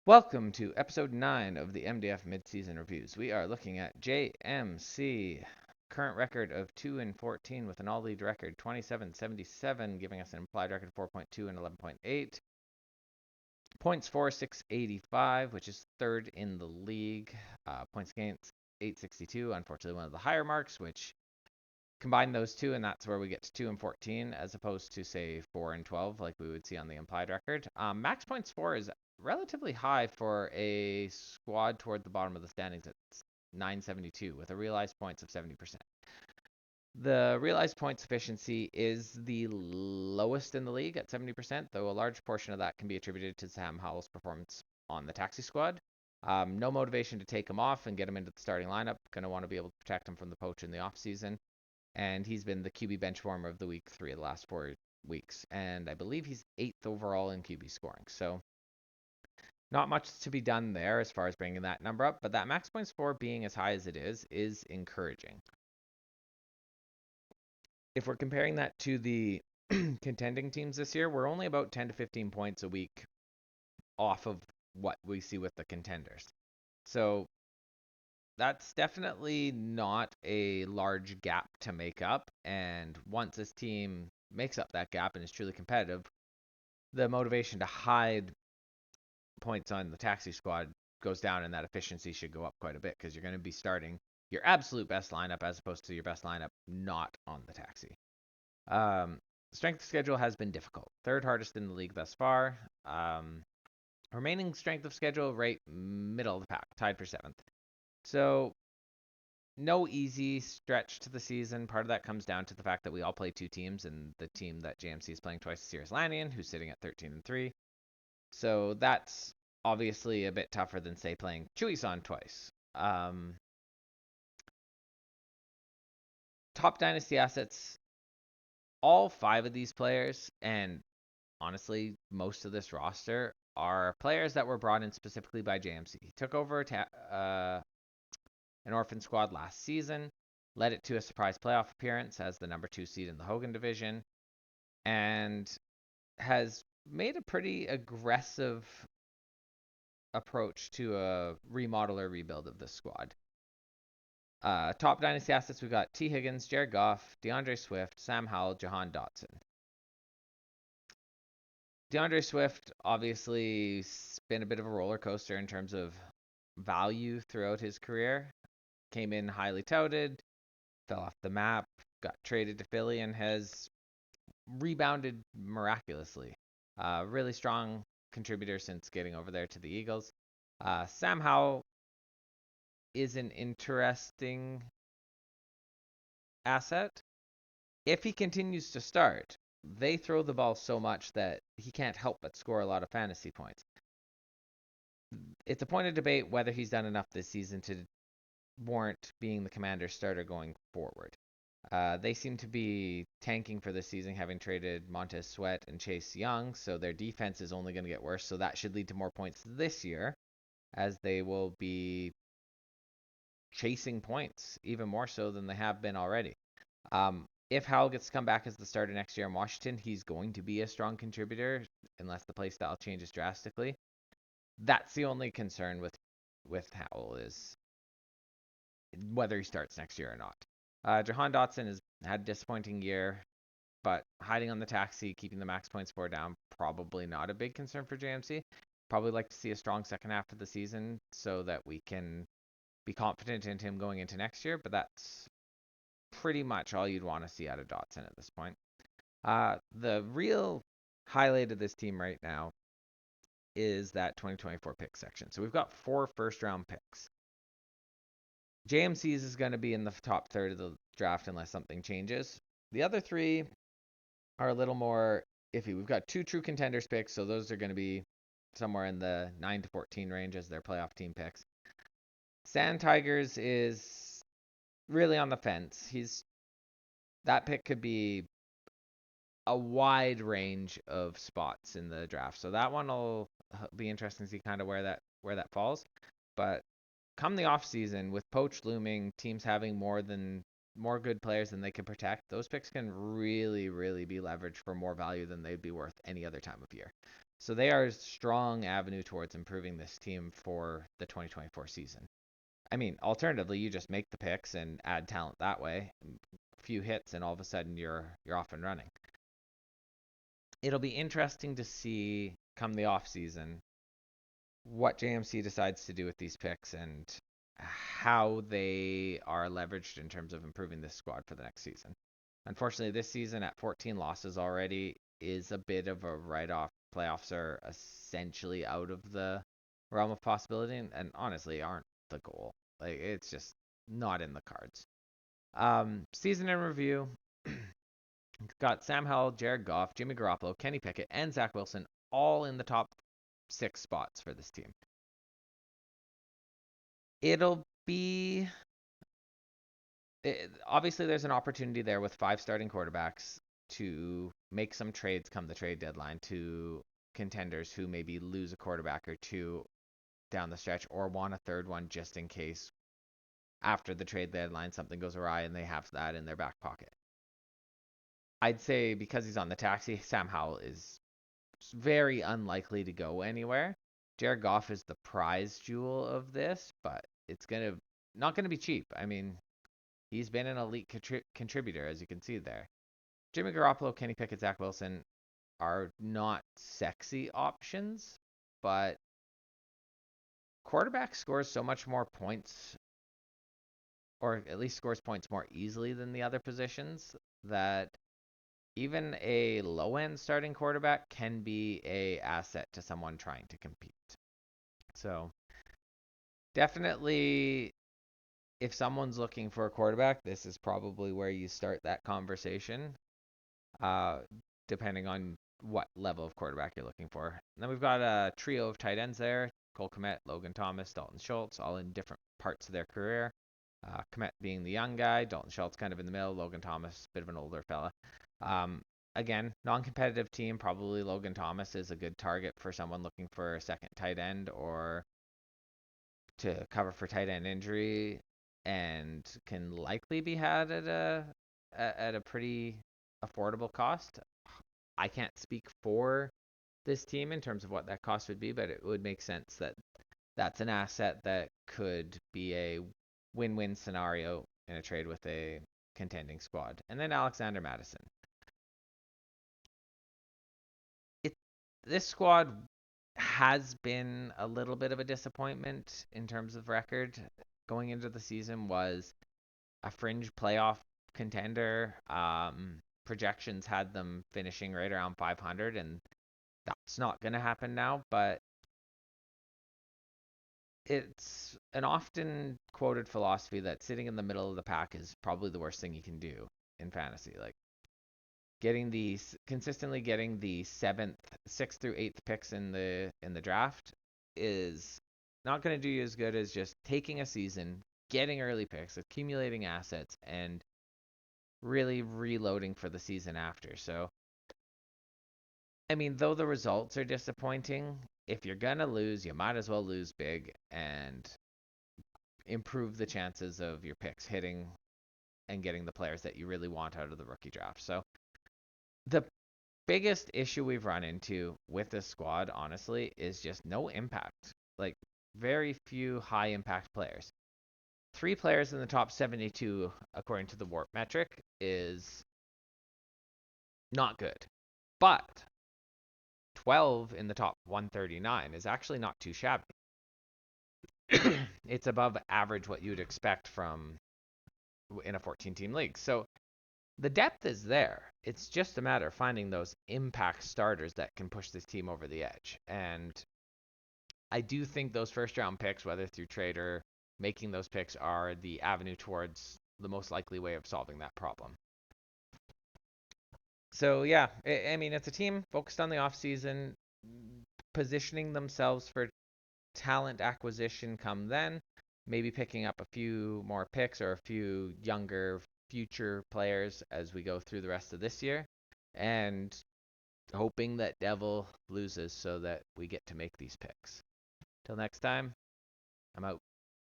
Welcome to episode 9 of the MDF Midseason Reviews. We are looking at JMC, current record of 2 and 14 with an all lead record 27-77, giving us an implied record of 4.2 and 11.8. Points for 685, which is third in the league. Points against 862, unfortunately one of the higher marks, which combine those two, and that's where we get to 2 and 14, as opposed to, say, 4 and 12, like we would see on the implied record. Max points for is relatively high for a squad toward the bottom of the standings at 972, with a realized points of 70%. The realized points efficiency is the lowest in the league at 70%, though a large portion of that can be attributed to Sam Howell's performance on the taxi squad. No motivation to take him off and get him into the starting lineup. Going to want to be able to protect him from the poach in the offseason. And he's been the QB bench warmer of the week 3 of the last 4 weeks. And I believe he's 8th overall in QB scoring. So not much to be done there as far as bringing that number up. But that max points for being as high as it is encouraging. If we're comparing that to the contending teams this year, we're only about 10 to 15 points a week off of what we see with the contenders. So that's definitely not a large gap to make up. And once this team makes up that gap and is truly competitive, the motivation to hide points on the taxi squad goes down, and that efficiency should go up quite a bit because you're going to be starting your absolute best lineup as opposed to your best lineup not on the taxi. Strength of schedule has been difficult. Third hardest in the league thus far. Remaining strength of schedule right middle of the pack, tied for 7th. So no easy stretch to the season. Part of that comes down to the fact that we all play two teams, and the team that JMC is playing twice this year is Lannion, who's sitting at 13 and 3. So that's obviously a bit tougher than, say, playing Chewy-san twice. Top dynasty assets, all 5 of these players, and honestly, most of this roster are players that were brought in specifically by JMC. He took over an orphan squad last season, led it to a surprise playoff appearance as the number 2 seed in the Hogan division, and has made a pretty aggressive approach to a remodel or rebuild of this squad. Top dynasty assets, we've got T. Higgins, Jared Goff, DeAndre Swift, Sam Howell, Jahan Dotson. DeAndre Swift obviously been a bit of a roller coaster in terms of value throughout his career. Came in highly touted, fell off the map, got traded to Philly, and has rebounded miraculously. Really strong contributor since getting over there to the Eagles. Sam Howell is an interesting asset. If he continues to start, they throw the ball so much that he can't help but score a lot of fantasy points. It's a point of debate whether he's done enough this season to warrant being the Commander's starter going forward. They seem to be tanking for this season, having traded Montez Sweat and Chase Young, so their defense is only going to get worse. So that should lead to more points this year, as they will be chasing points even more so than they have been already. If Howell gets to come back as the starter next year in Washington, he's going to be a strong contributor unless the play style changes drastically. That's the only concern with Howell, is whether he starts next year or not. Jahan Dotson has had a disappointing year, but hiding on the taxi, keeping the max points for down, probably not a big concern for JMC. Probably like to see a strong second half of the season so that we can be confident in him going into next year, but that's pretty much all you'd want to see out of Dotson at this point. The real highlight of this team right now is that 2024 pick section. So we've got 4 first-round picks. JMC's is going to be in the top third of the draft unless something changes. The other 3 are a little more iffy. We've got 2 true contenders picks, so those are going to be somewhere in the 9 to 14 range as their playoff team picks. Sand Tigers is really on the fence. That pick could be a wide range of spots in the draft, so that one will be interesting to see kind of where that falls. But come the off season, with poach looming, teams having more than more good players than they can protect, those picks can really, really be leveraged for more value than they'd be worth any other time of year. So they are a strong avenue towards improving this team for the 2024 season. I mean, alternatively, you just make the picks and add talent that way. A few hits, and all of a sudden you're off and running. It'll be interesting to see come the off season what JMC decides to do with these picks and how they are leveraged in terms of improving this squad for the next season. Unfortunately, this season at 14 losses already is a bit of a write-off. Playoffs are essentially out of the realm of possibility, and honestly aren't the goal. Like, it's just not in the cards. Season in review. Got Sam Howell, Jared Goff, Jimmy Garoppolo, Kenny Pickett, and Zach Wilson all in the top 6 spots for this team. It'll be obviously there's an opportunity there with 5 starting quarterbacks to make some trades come the trade deadline to contenders who maybe lose a quarterback or two down the stretch or want a third one just in case after the trade deadline something goes awry and they have that in their back pocket. I'd say because he's on the taxi, Sam Howell is very unlikely to go anywhere. Jared Goff is the prize jewel of this, but it's not gonna be cheap. I mean, he's been an elite contributor, as you can see there. Jimmy Garoppolo, Kenny Pickett, Zach Wilson are not sexy options, but quarterback scores so much more points, or at least scores points more easily than the other positions, that even a low-end starting quarterback can be a asset to someone trying to compete. So definitely, if someone's looking for a quarterback, this is probably where you start that conversation, uh, depending on what level of quarterback you're looking for. And then we've got a trio of tight ends there: Cole Kmet, Logan Thomas, Dalton Schultz, all in different parts of their career. Kmet being the young guy, Dalton Schultz kind of in the middle, Logan Thomas, bit of an older fella. Again, non-competitive team, probably Logan Thomas is a good target for someone looking for a second tight end or to cover for tight end injury, and can likely be had at a pretty affordable cost. I can't speak for this team in terms of what that cost would be, but it would make sense that that's an asset that could be a win-win scenario in a trade with a contending squad. And then Alexander Madison. This squad has been a little bit of a disappointment in terms of record. Going into the season was a fringe playoff contender. Projections had them finishing right around 500, and that's not going to happen now. But it's an often quoted philosophy that sitting in the middle of the pack is probably the worst thing you can do in fantasy. Like, consistently getting the sixth through eighth picks in the draft is not going to do you as good as just taking a season, getting early picks, accumulating assets, and really reloading for the season after. So, I mean, though the results are disappointing, if you're gonna lose, you might as well lose big and improve the chances of your picks hitting and getting the players that you really want out of the rookie draft. So the biggest issue we've run into with this squad, honestly, is just no impact. Like, very few high impact players. 3 players in the top 72, according to the WARP metric, is not good. But 12 in the top 139 is actually not too shabby. It's above average what you'd expect from in a 14-team league. So the depth is there. It's just a matter of finding those impact starters that can push this team over the edge. And I do think those first round picks, whether through trade or making those picks, are the avenue towards the most likely way of solving that problem. So yeah, I mean, it's a team focused on the offseason, positioning themselves for talent acquisition come then, maybe picking up a few more picks or a few younger future players as we go through the rest of this year, and hoping that Devil loses so that we get to make these picks. Till next time, I'm out.